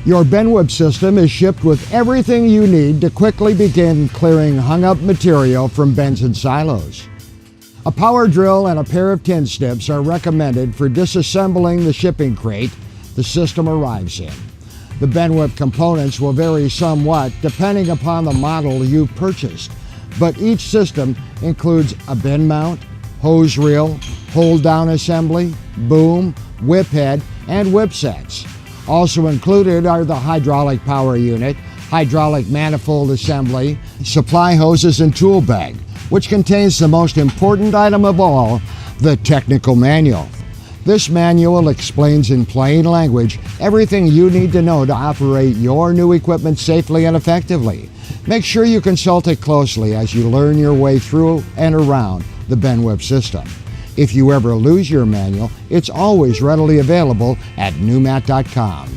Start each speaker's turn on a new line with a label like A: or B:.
A: Your BinWhip system is shipped with everything you need to quickly begin clearing hung-up material from bins and silos. A power drill and a pair of tin snips are recommended for disassembling the shipping crate the system arrives in. The BinWhip components will vary somewhat depending upon the model you purchased, but each system includes a bin mount, hose reel, hold-down assembly, boom, whip head, and whip sets. Also included are the hydraulic power unit, hydraulic manifold assembly, supply hoses, and tool bag, which contains the most important item of all, the technical manual. This manual explains in plain language everything you need to know to operate your new equipment safely and effectively. Make sure you consult it closely as you learn your way through and around the BinWhip system. If you ever lose your manual, it's always readily available at Pneumat.com.